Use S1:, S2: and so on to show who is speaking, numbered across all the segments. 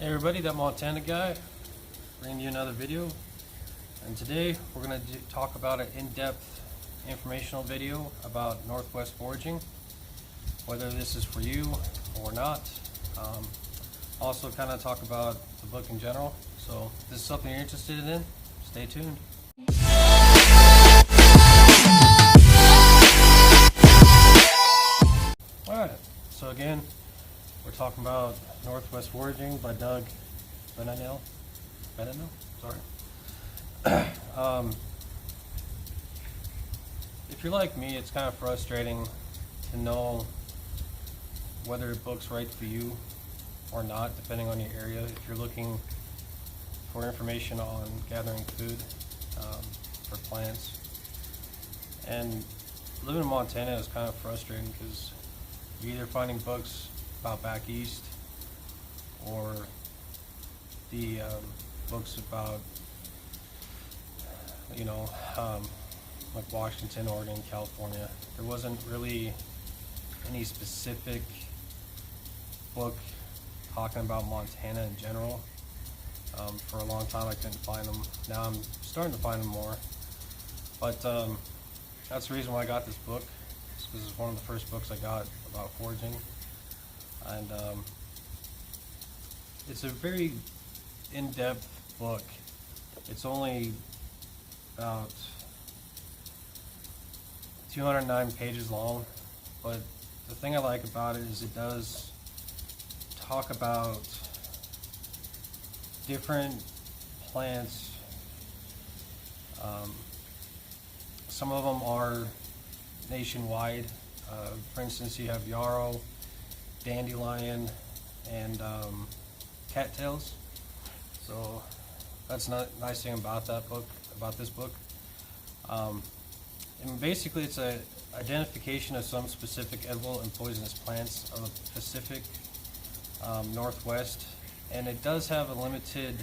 S1: Hey everybody, that Montana guy, bringing you another video, and today we're going to talk about an in-depth informational video about Northwest Foraging, whether this is for you or not. Also kind of talk about the book in general, so if this is something you're interested in, stay tuned. Alright, so again, we're talking about Northwest Foraging by Doug Benoliel. Sorry. If you're like me, it's kind of frustrating to know whether a book's right for you or not, depending on your area. If you're looking for information on gathering food for plants. And living in Montana is kind of frustrating because you're either finding books about back east or the books about, like Washington, Oregon, California. There wasn't really any specific book talking about Montana in general. For a long time I couldn't find them. Now I'm starting to find them more. But that's the reason why I got this book. It's because it's one of the first books I got about foraging. And it's a very in-depth book. It's only about 209 pages long, but the thing I like about it is it does talk about different plants. Some of them are nationwide. For instance, you have yarrow, dandelion, and cattails. So that's not a nice thing about that book, about this book. And basically it's a identification of some specific edible and poisonous plants of the Pacific Northwest, and it does have a limited,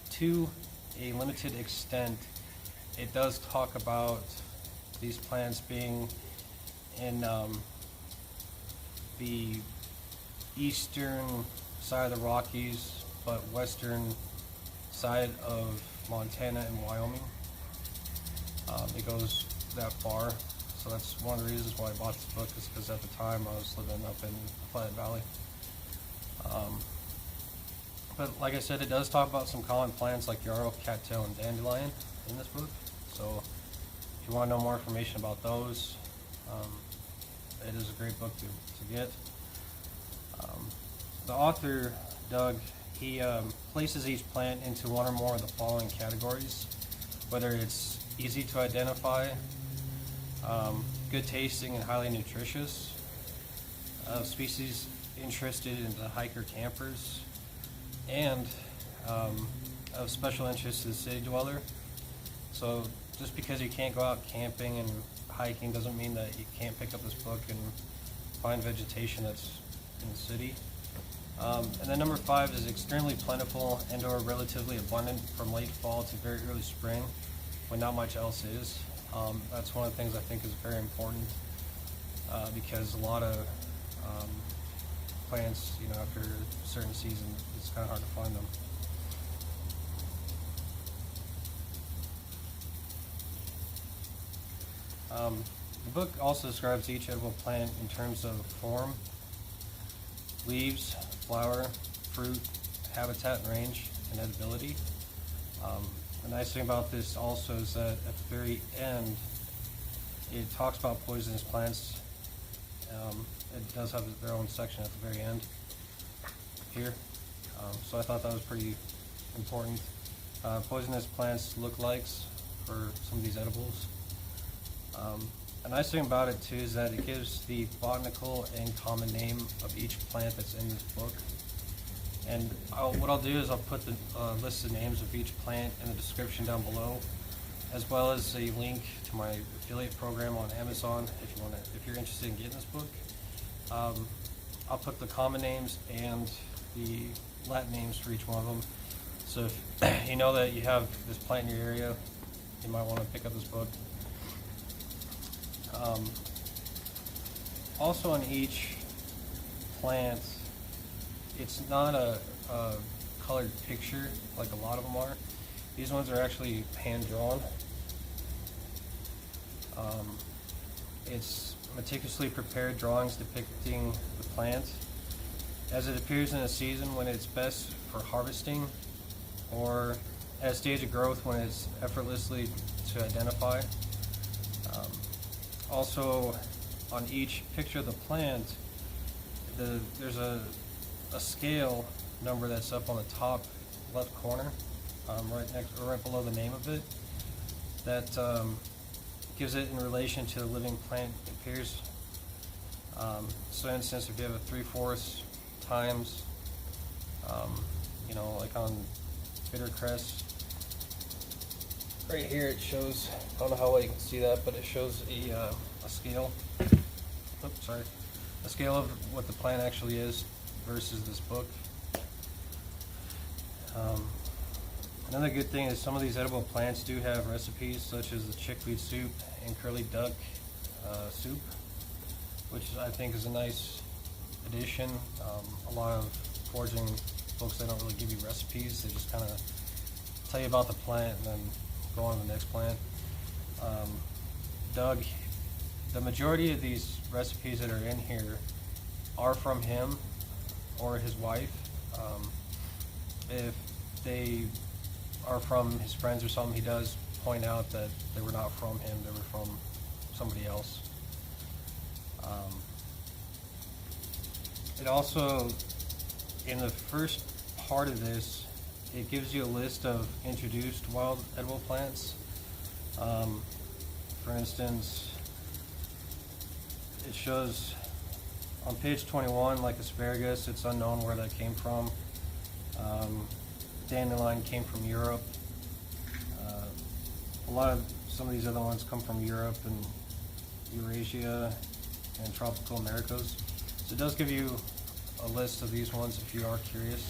S1: to a limited extent, it does talk about these plants being in the eastern side of the Rockies, but western side of Montana and Wyoming. It goes that far, so that's one of the reasons why I bought this book, is because at the time I was living up in the Platte Valley. But like I said, it does talk about some common plants like yarrow, cattail, and dandelion in this book. So if you want to know more information about those, it is a great book to get. The author, Doug, he places each plant into one or more of the following categories: whether it's easy to identify, good tasting and highly nutritious, species interested in the hiker-campers, and of special interest to the city dweller. So just because you can't go out camping and hiking doesn't mean that you can't pick up this book and find vegetation that's in the city. And then number 5 is extremely plentiful and or relatively abundant from late fall to very early spring when not much else is. That's one of the things I think is very important, because a lot of plants, after a certain season, it's kind of hard to find them. The book also describes each edible plant in terms of form, leaves, flower, fruit, habitat and range, and edibility. The nice thing about this also is that at the very end, it talks about poisonous plants. It does have their own section at the very end here. So I thought that was pretty important. Poisonous plants lookalikes for some of these edibles. A nice thing about it too is that it gives the botanical and common name of each plant that's in this book. And what I'll do is I'll put the list of names of each plant in the description down below, as well as a link to my affiliate program on Amazon if you're interested in getting this book. I'll put the common names and the Latin names for each one of them. So if you know that you have this plant in your area, you might want to pick up this book. Also on each plant, it's not a colored picture like a lot of them are. These ones are actually hand drawn. It's meticulously prepared drawings depicting the plant as it appears in a season when it's best for harvesting, or at a stage of growth when it's effortlessly to identify. Also, on each picture of the plant, there's a scale number that's up on the top left corner, right below the name of it, that gives it in relation to the living plant it appears. So, for instance, if you have a 3/4 times, like on Bittercress, right here it shows, I don't know how well you can see that, but it shows a scale. Oops, sorry. A scale of what the plant actually is versus this book. Another good thing is some of these edible plants do have recipes, such as the chickweed soup and curly duck soup, which I think is a nice addition. A lot of foraging books, they don't really give you recipes, they just kind of tell you about the plant and then go on to the next plant. Doug, the majority of these recipes that are in here are from him or his wife. If they are from his friends or something, he does point out that they were not from him, they were from somebody else. It also, in the first part of this, it gives you a list of introduced wild edible plants. For instance, it shows on page 21, like asparagus, it's unknown where that came from. Dandelion came from Europe. Some of these other ones come from Europe and Eurasia and tropical Americas. So it does give you a list of these ones if you are curious.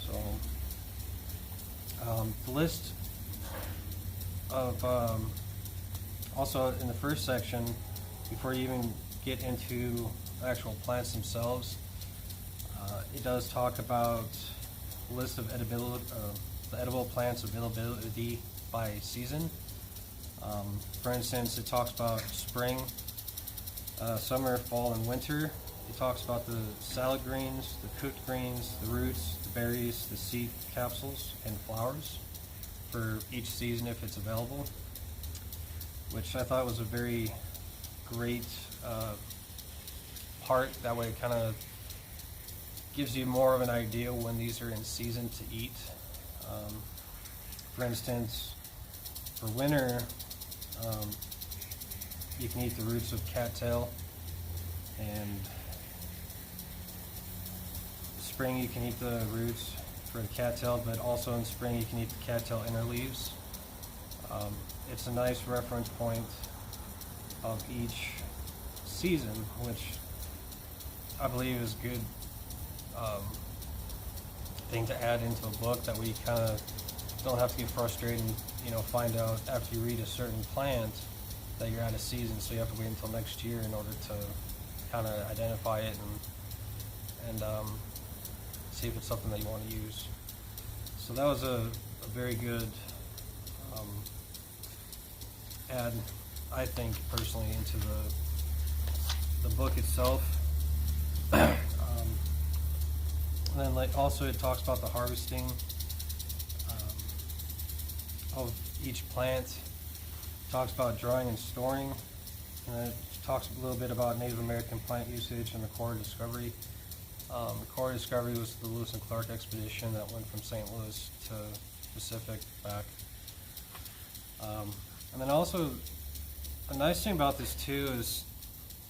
S1: So the list of also in the first section, before you even get into actual plants themselves, it does talk about a list of the edible plants availability by season. For instance, it talks about spring, summer, fall, and winter. It talks about the salad greens, the cooked greens, the roots, the berries, the seed capsules, and flowers for each season if it's available, which I thought was a very great part. That way it kind of gives you more of an idea when these are in season to eat. For instance, for winter, you can eat the roots of cattail, and spring you can eat the roots for the cattail, but also in spring you can eat the cattail inner leaves. It's a nice reference point of each season, which I believe is a good thing to add into a book. That way you kind of don't have to get frustrated and find out after you read a certain plant that you're out of season, so you have to wait until next year in order to kind of identify it and see if it's something that you want to use. So that was a very good add, I think, personally, into the book itself. And then also it talks about the harvesting of each plant. It talks about drying and storing, and then it talks a little bit about Native American plant usage and the core discovery. The core discovery was the Lewis and Clark expedition that went from St. Louis to Pacific back. And then also, a nice thing about this too is,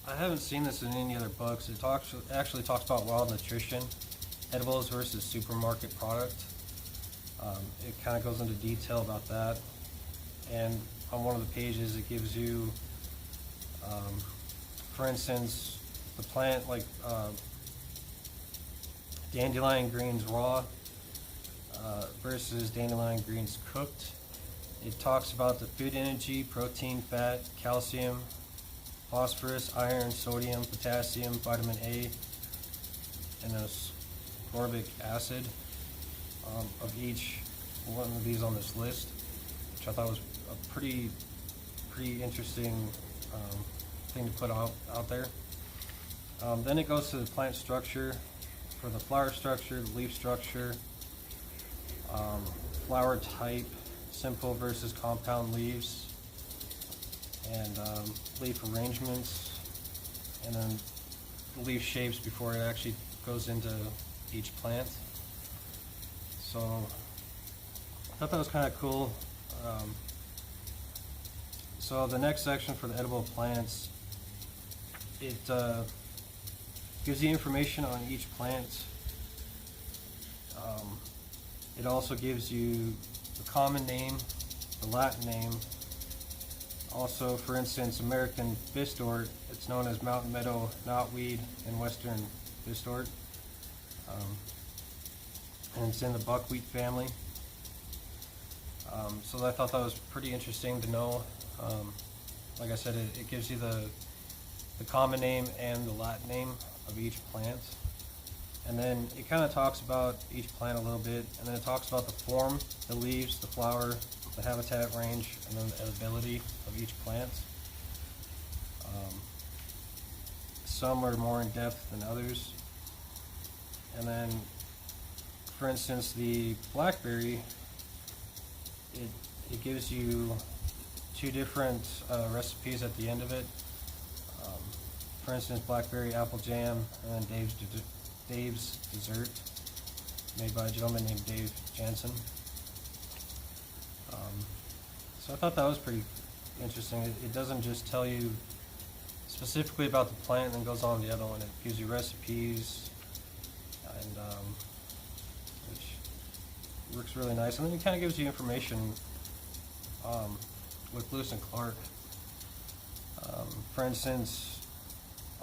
S1: I haven't seen this in any other books, it actually talks about wild nutrition, edibles versus supermarket product. It kind of goes into detail about that. And on one of the pages it gives you, for instance, the plant like dandelion greens raw versus dandelion greens cooked. It talks about the food energy, protein, fat, calcium, phosphorus, iron, sodium, potassium, vitamin A, and ascorbic acid of each one of these on this list, which I thought was a pretty interesting thing to put out there. Then it goes to the plant structure for the flower structure, the leaf structure, flower type, simple versus compound leaves, and leaf arrangements, and then the leaf shapes before it actually goes into each plant. So I thought that was kind of cool. So the next section for the edible plants, it gives you information on each plant. It also gives you the common name, the Latin name. Also, for instance, American Bistort, it's known as mountain meadow knotweed in western Bistort. And it's in the buckwheat family. So I thought that was pretty interesting to know. Like I said, it gives you the common name and the Latin name of each plant. And then it kind of talks about each plant a little bit, and then it talks about the form, the leaves, the flower, the habitat range, and then the edibility of each plant. Some are more in depth than others. And then, for instance, the Blackberry, it gives you two different recipes at the end of it. For instance, Blackberry apple jam, and then Dave's dessert, made by a gentleman named Dave Jansen. So I thought that was pretty interesting. It doesn't just tell you specifically about the plant and then goes on to the other one. It gives you recipes, and which works really nice. And then it kind of gives you information with Lewis and Clark. For instance,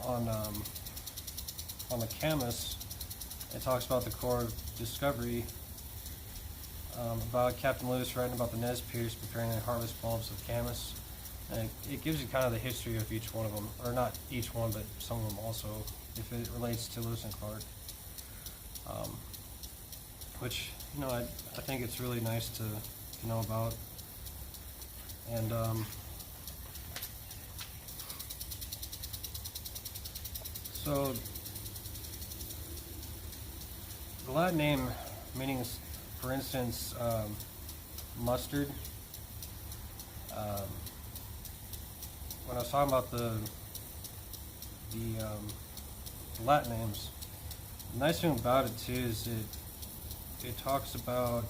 S1: on the Camas, it talks about the core of discovery, about Captain Lewis writing about the Nez Perce preparing the harvest bulbs of Camas. And it gives you kind of the history of each one of them, or not each one, but some of them also, if it relates to Lewis and Clark. Which, you know, I think it's really nice to know about. And so the Latin name meaning, for instance, mustard. When I was talking about the Latin names, the nice thing about it too is it talks about.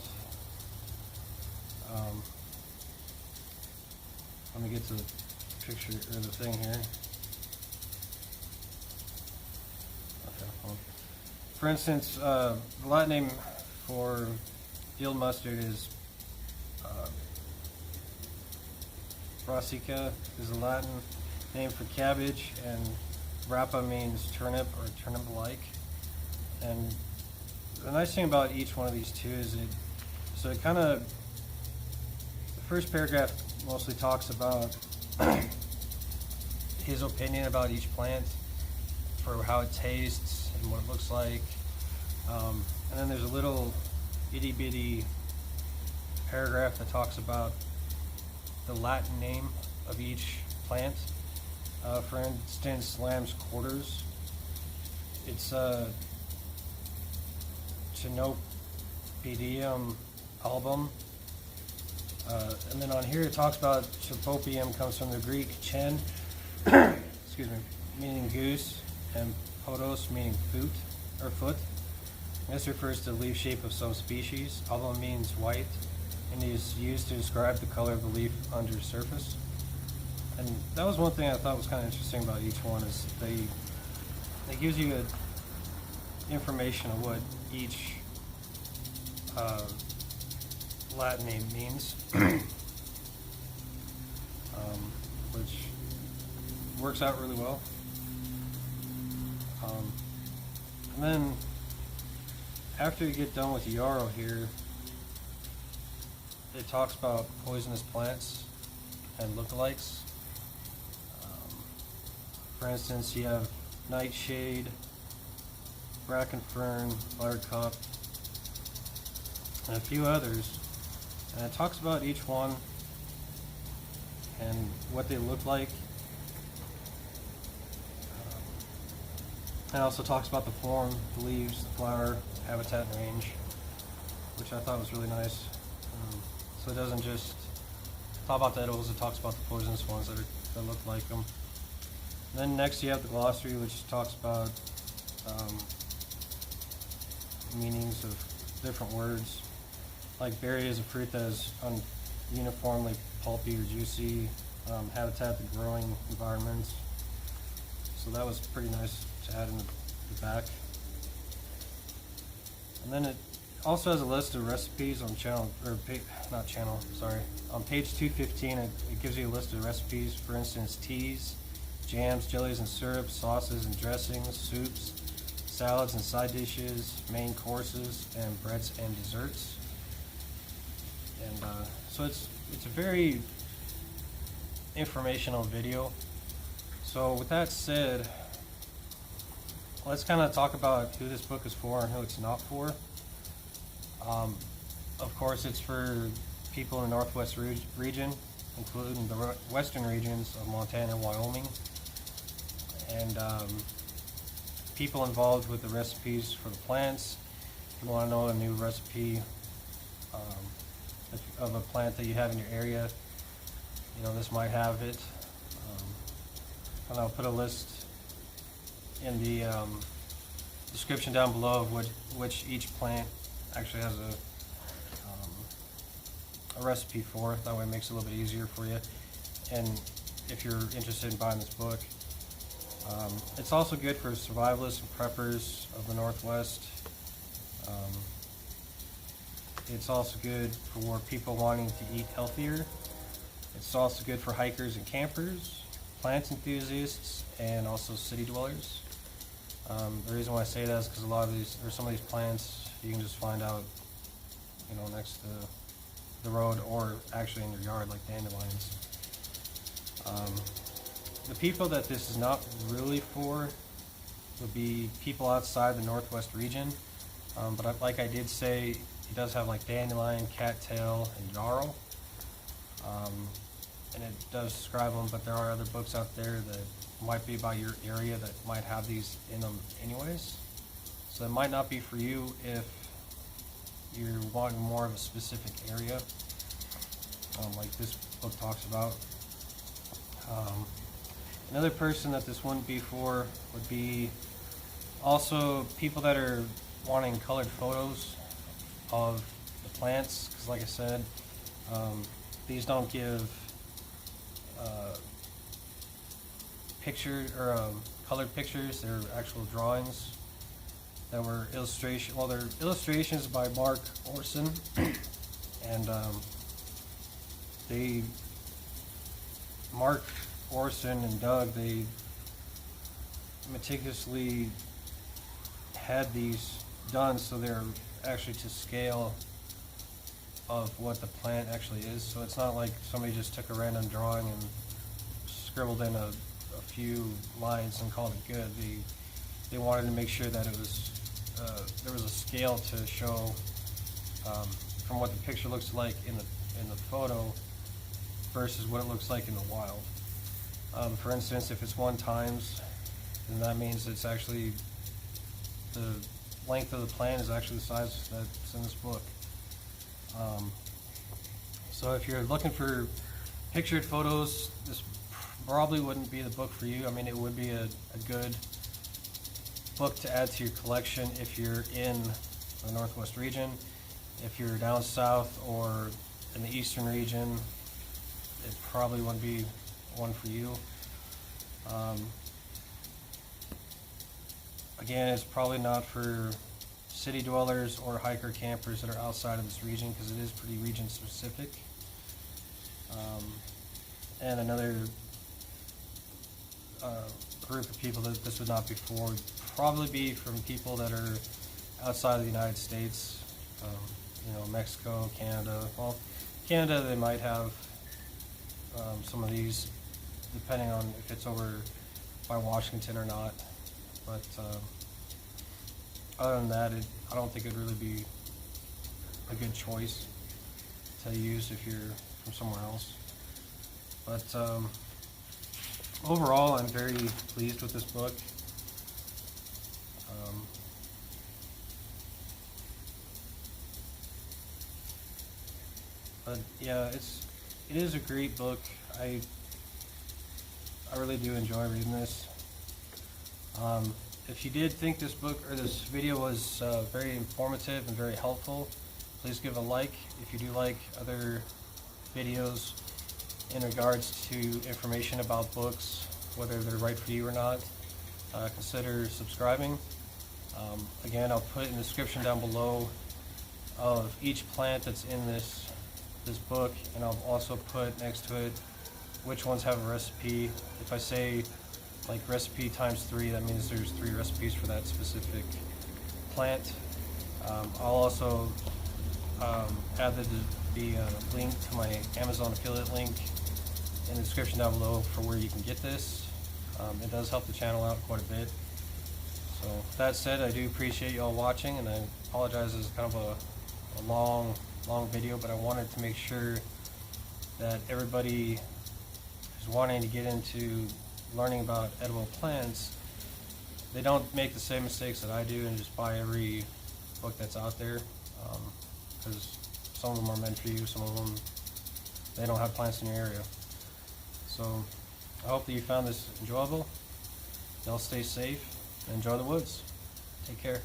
S1: Let me get to the picture or the thing here. Okay, hold on. For instance, the Latin name for field mustard is brassica is the Latin name for cabbage, and rapa means turnip or turnip-like. And the nice thing about each one of these two is it kind of, the first paragraph mostly talks about his opinion about each plant, for how it tastes and what it looks like. And then there's a little itty bitty paragraph that talks about the Latin name of each plant. For instance, lamb's quarters, it's Chenopedium album. And then on here it talks about Chapopium comes from the Greek chen, excuse me, meaning goose, and podos meaning foot or foot. This refers to the leaf shape of some species. Album means white, and is used to describe the color of the leaf under the surface. And that was one thing I thought was kind of interesting about each one, is they gives you information on what each Latin name means, which works out really well. And then after you get done with yarrow here, it talks about poisonous plants and lookalikes. For instance, you have nightshade, bracken fern, buttercup, and a few others. And it talks about each one and what they look like. And also talks about the form, the leaves, the flower, habitat, and range, which I thought was really nice. So it doesn't just talk about the edibles, it talks about the poisonous ones that look like them. And then next you have the glossary, which talks about meanings of different words. Like berry is a fruit that is uniformly pulpy or juicy, habitat, the growing environments. So that was pretty nice to add in the back. And then it also has a list of recipes on on page 215. It gives you a list of recipes, for instance, teas, jams, jellies and syrups, sauces and dressings, soups, salads and side dishes, main courses, and breads and desserts. And so it's a very informational video. So with that said, let's kind of talk about who this book is for and who it's not for. Of course, it's for people in the Northwest region, including the western regions of Montana and Wyoming, and people involved with the recipes for the plants. If you want to know a new recipe of a plant that you have in your area, this might have it. And I'll put a list in the description down below of which each plant actually has a recipe for. That way it makes it a little bit easier for you. And if you're interested in buying this book, it's also good for survivalists and preppers of the Northwest. It's also good for people wanting to eat healthier. It's also good for hikers and campers, plant enthusiasts, and also city dwellers. The reason why I say that is because some of these plants you can just find out, next to the road or actually in your yard, like dandelions. The people that this is not really for would be people outside the Northwest region. But like I did say, it does have like dandelion, cattail, and yarrow. And it does describe them, but there are other books out there that might be about your area that might have these in them anyways. So it might not be for you if you're wanting more of a specific area, like this book talks about. Another person that this wouldn't be for would be also people that are wanting colored photos of the plants, because like I said, these don't give colored pictures. They're actual drawings that were they're illustrations by Mark Orson, and Mark Orson and Doug, they meticulously had these done so they're actually to scale of what the plant actually is. So it's not like somebody just took a random drawing and scribbled in a few lines and called it good. They wanted to make sure that it was there was a scale to show from what the picture looks like in the photo versus what it looks like in the wild. For instance, if it's 1 times, then that means it's actually the length of the plant is actually the size that's in this book. So if you're looking for pictured photos, this probably wouldn't be the book for you. I mean, it would be a good book to add to your collection if you're in the Northwest region. If you're down south or in the eastern region, it probably wouldn't be one for you. Again, it's probably not for city dwellers or hiker campers that are outside of this region, because it is pretty region specific. And another group of people that this would not be for would probably be from people that are outside of the United States, Mexico, Canada. Well, Canada, they might have some of these, depending on if it's over by Washington or not. But other than that, I don't think it'd really be a good choice to use if you're from somewhere else. But overall, I'm very pleased with this book. But yeah, it is a great book. I really do enjoy reading this. If you did think this book or this video was very informative and very helpful, please give a like. If you do like other videos in regards to information about books, whether they're right for you or not, consider subscribing. Again, I'll put in the description down below of each plant that's in this book, and I'll also put next to it which ones have a recipe. If I say like recipe ×3, that means there's 3 recipes for that specific plant. I'll also add the link to my Amazon affiliate link in the description down below for where you can get this. It does help the channel out quite a bit. So with that said, I do appreciate you all watching, and I apologize, it's kind of a long video, but I wanted to make sure that everybody who's wanting to get into learning about edible plants, they don't make the same mistakes that I do and just buy every book that's out there, because some of them are meant for you, some of them, they don't have plants in your area. So I hope that you found this enjoyable. Y'all stay safe and enjoy the woods. Take care.